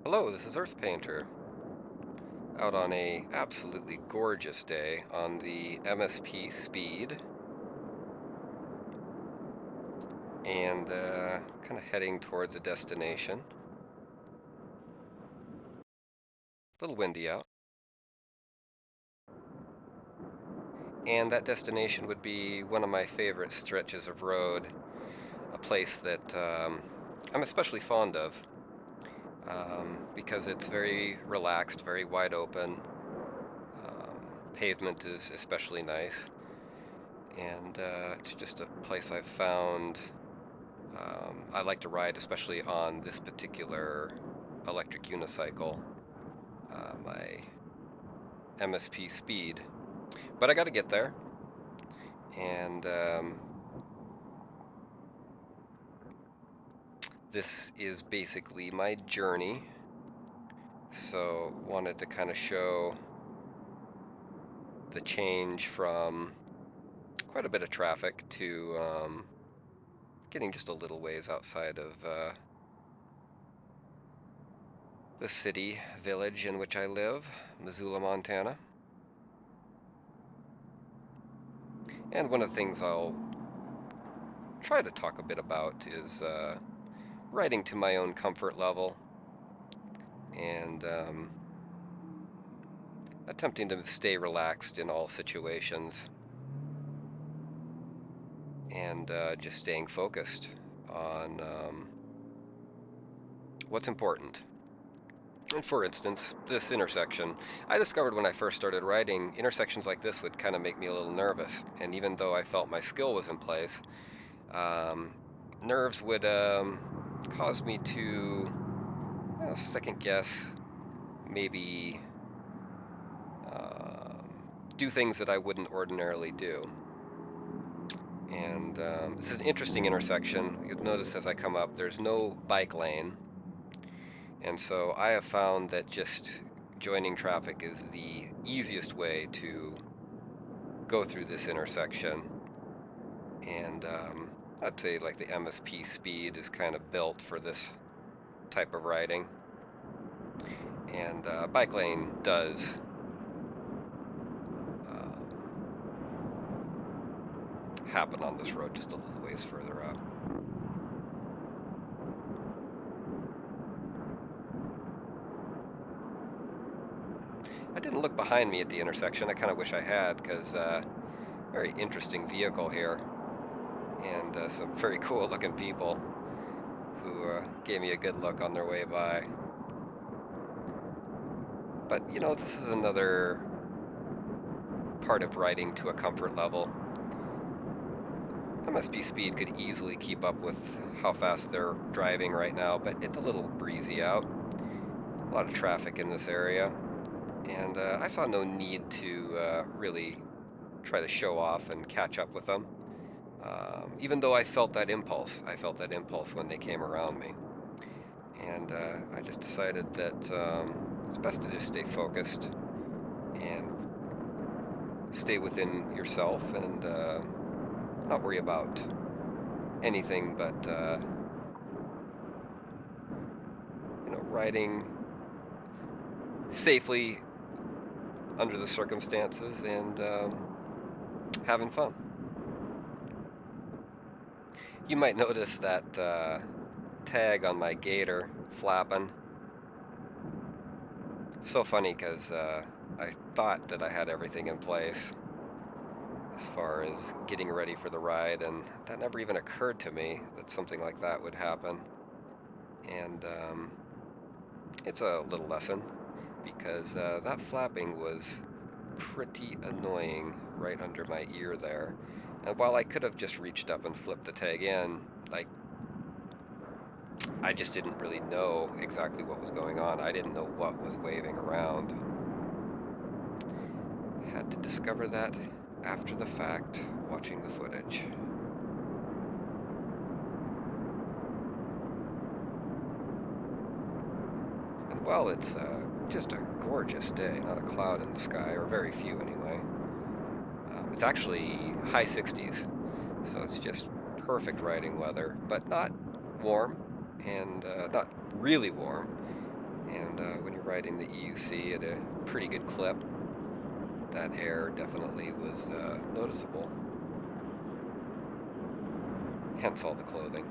Hello, this is urthpainter, out on a absolutely gorgeous day on the MSP Speed, and kind of heading towards a destination. A little windy out. And that destination would be one of my favorite stretches of road, a place that I'm especially fond of, because it's very relaxed, very wide open. Pavement is especially nice, and it's just a place I've found I like to ride, especially on this particular electric unicycle, my MSP Speed. But I got to get there, and this is basically my journey. So wanted to kind of show the change from quite a bit of traffic to getting just a little ways outside of the city village in which I live, Missoula, Montana. And one of the things I'll try to talk a bit about is riding to my own comfort level, and attempting to stay relaxed in all situations, and just staying focused on what's important. And for instance, this intersection, I discovered when I first started riding, intersections like this would kind of make me a little nervous. And even though I felt my skill was in place, nerves would cause me to second guess, maybe do things that I wouldn't ordinarily do. And this is an interesting intersection. You'll notice as I come up, there's no bike lane. And so I have found that just joining traffic is the easiest way to go through this intersection. And I'd say like the MSP Speed is kind of built for this type of riding. And bike lane does happen on this road just a little ways further up. I didn't look behind me at the intersection. I kind of wish I had, because very interesting vehicle here, and some very cool looking people who gave me a good look on their way by. But you know, this is another part of riding to a comfort level. MSP Speed could easily keep up with how fast they're driving right now, but it's a little breezy out. A lot of traffic in this area, and I saw no need to really try to show off and catch up with them. Even though I felt that impulse. I felt that impulse when they came around me. And I just decided that it's best to just stay focused and stay within yourself, and not worry about anything but riding safely under the circumstances, and having fun. You might notice that tag on my gator flapping. So funny, because I thought that I had everything in place as far as getting ready for the ride, and that never even occurred to me that something like that would happen. And it's a little lesson, because that flapping was pretty annoying right under my ear there. And while I could have just reached up and flipped the tag in, like, I just didn't really know exactly what was going on. I didn't know what was waving around. Had to discover that after the fact, watching the footage. And while it's just a gorgeous day, not a cloud in the sky, or very few anyway, it's actually high 60s, so it's just perfect riding weather, but not warm, and not really warm, And when you're riding the EUC at a pretty good clip, that air definitely was noticeable. Hence all the clothing.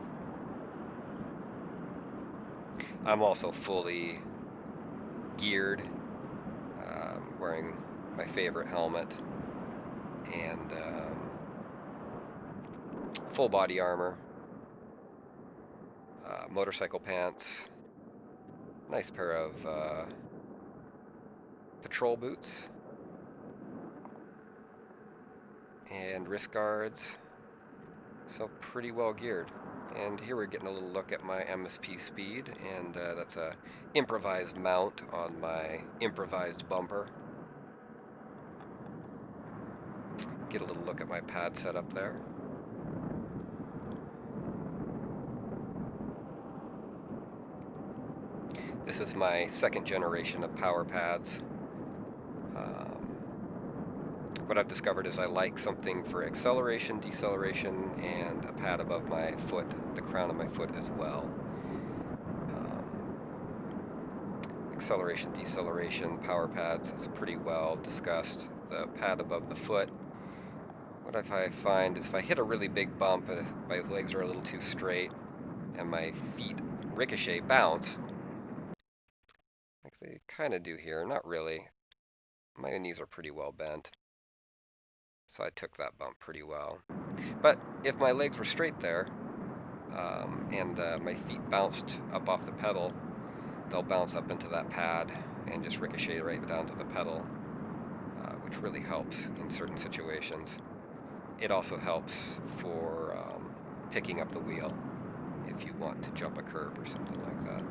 I'm also fully geared, wearing my favorite helmet and full body armor, motorcycle pants, nice pair of patrol boots, and wrist guards. So pretty well geared. And here we're getting a little look at my MSP speed, and that's a improvised mount on my improvised bumper. Get a little look at my pad setup there. This is my second generation of power pads. What I've discovered is I like something for acceleration, deceleration, and a pad above my foot, the crown of my foot as well. Acceleration, deceleration, power pads, it's pretty well discussed. The pad above the foot, what I find is if I hit a really big bump and if my legs are a little too straight and my feet ricochet bounce, like they kind of do here, not really. My knees are pretty well bent, so I took that bump pretty well. But if my legs were straight there, and my feet bounced up off the pedal, they'll bounce up into that pad and just ricochet right down to the pedal, which really helps in certain situations. It also helps for picking up the wheel if you want to jump a curb or something like that.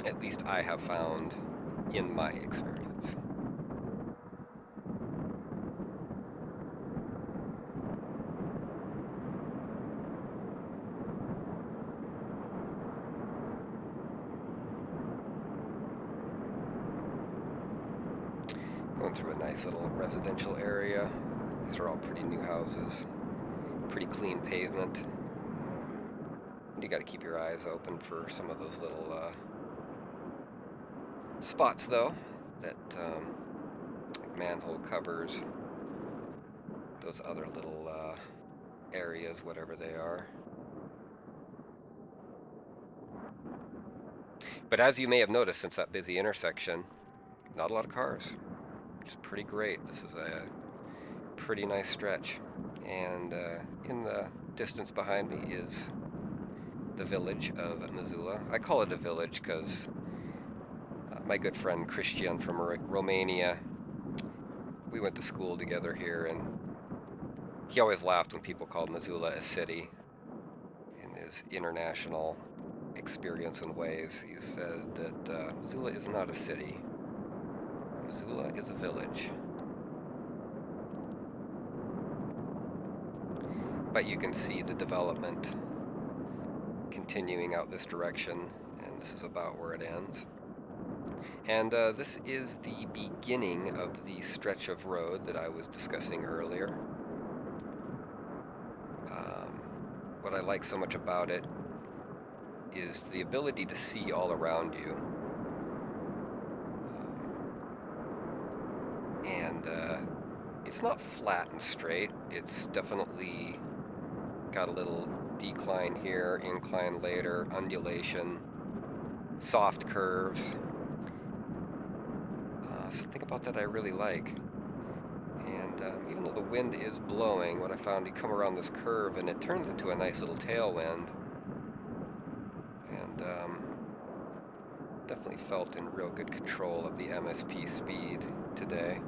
At least I have found in my experience. Going through a nice little residential area. These are all pretty new houses. Pretty clean pavement. You got to keep your eyes open for some of those little spots, though, that like manhole covers, those other little areas, whatever they are. But as you may have noticed since that busy intersection, not a lot of cars, which is pretty great. This is a pretty nice stretch. And in the distance behind me is the village of Missoula. I call it a village because my good friend Christian from Romania, we went to school together here, and he always laughed when people called Missoula a city. In his international experience and ways, he said that Missoula is not a city. Missoula is a village. But you can see the development continuing out this direction, and this is about where it ends. And this is the beginning of the stretch of road that I was discussing earlier. What I like so much about it is the ability to see all around you. And it's not flat and straight. It's definitely got a little decline here, incline later, undulation, soft curves. Something about that I really like. And even though the wind is blowing, what I found, you come around this curve and it turns into a nice little tailwind. And definitely felt in real good control of the MSP speed today.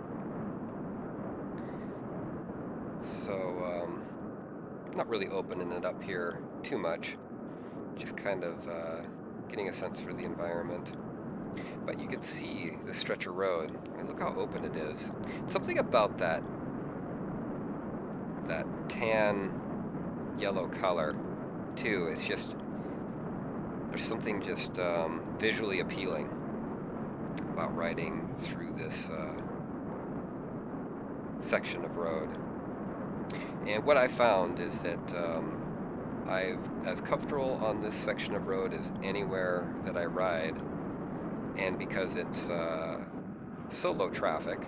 So not really opening it up here too much, just kind of getting a sense for the environment. But you can see this stretch of road. I mean, look how open it is. Something about that tan yellow color too, it's just, there's something just visually appealing about riding through this section of road. And what I found is that I'm as comfortable on this section of road as anywhere that I ride, and because it's so low traffic,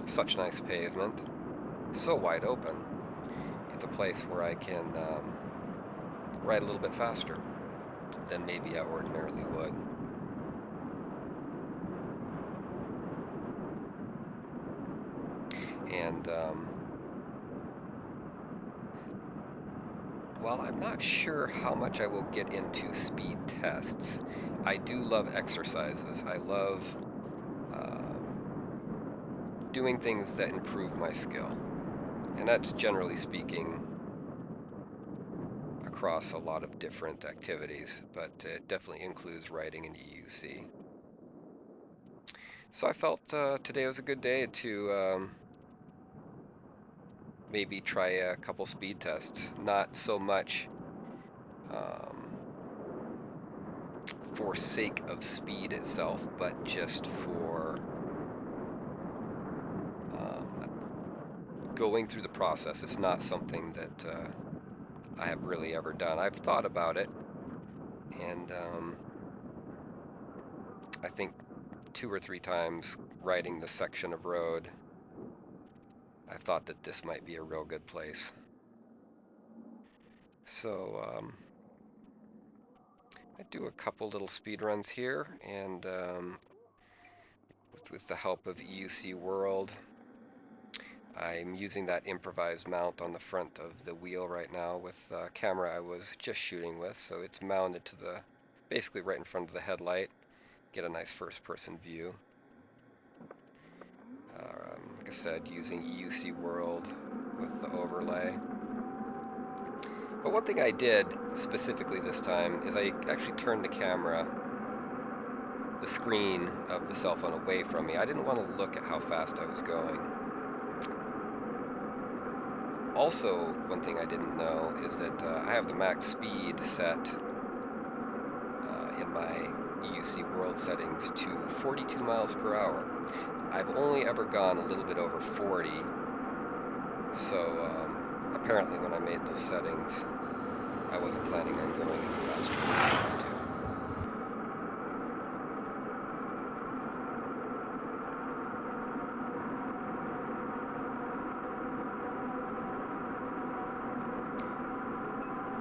such nice pavement, so wide open, it's a place where I can ride a little bit faster than maybe I ordinarily would. And while I'm not sure how much I will get into speed tests, I do love exercises. I love doing things that improve my skill. And that's generally speaking across a lot of different activities, but it definitely includes riding in EUC. So I felt today was a good day to maybe try a couple speed tests. Not so much for sake of speed itself, but just for going through the process. It's not something that I have really ever done. I've thought about it, and I think 2 or 3 times riding this section of road, I've thought that this might be a real good place. So I do a couple little speed runs here, and with the help of EUC World, I'm using that improvised mount on the front of the wheel right now with the camera I was just shooting with, so it's mounted to the basically right in front of the headlight. Get a nice first-person view. Like I said, using EUC World with the overlay. But one thing I did specifically this time is I actually turned the camera, the screen of the cell phone, away from me. I didn't want to look at how fast I was going. Also, one thing I didn't know is that I have the max speed set in my EUC World settings to 42 miles per hour. I've only ever gone a little bit over 40, so apparently when I made those settings, I wasn't planning on going any faster than I wanted to.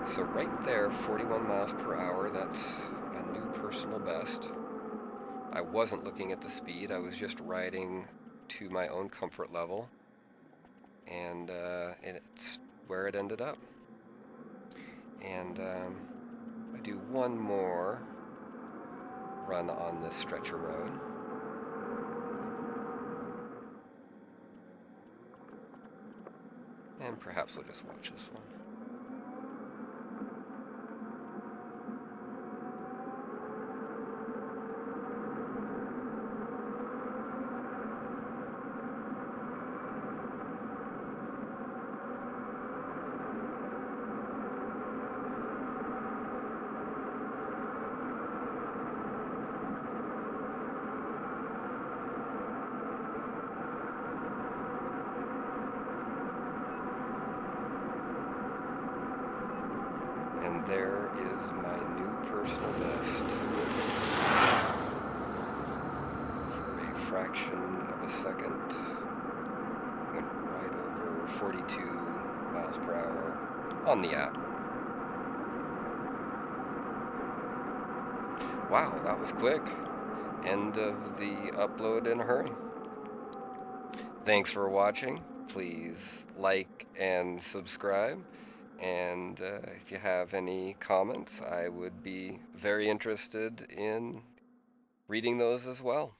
So right there, 41 miles per hour, that's a new personal best. I wasn't looking at the speed, I was just riding to my own comfort level, and it's where it ended up. And I do one more run on this stretch of road. And perhaps we'll just watch this one. And there is my new personal best. For a fraction of a second, went right over 42 miles per hour on the app. Wow, that was quick. End of the upload in a hurry. Thanks for watching. Please like and subscribe. And if you have any comments, I would be very interested in reading those as well.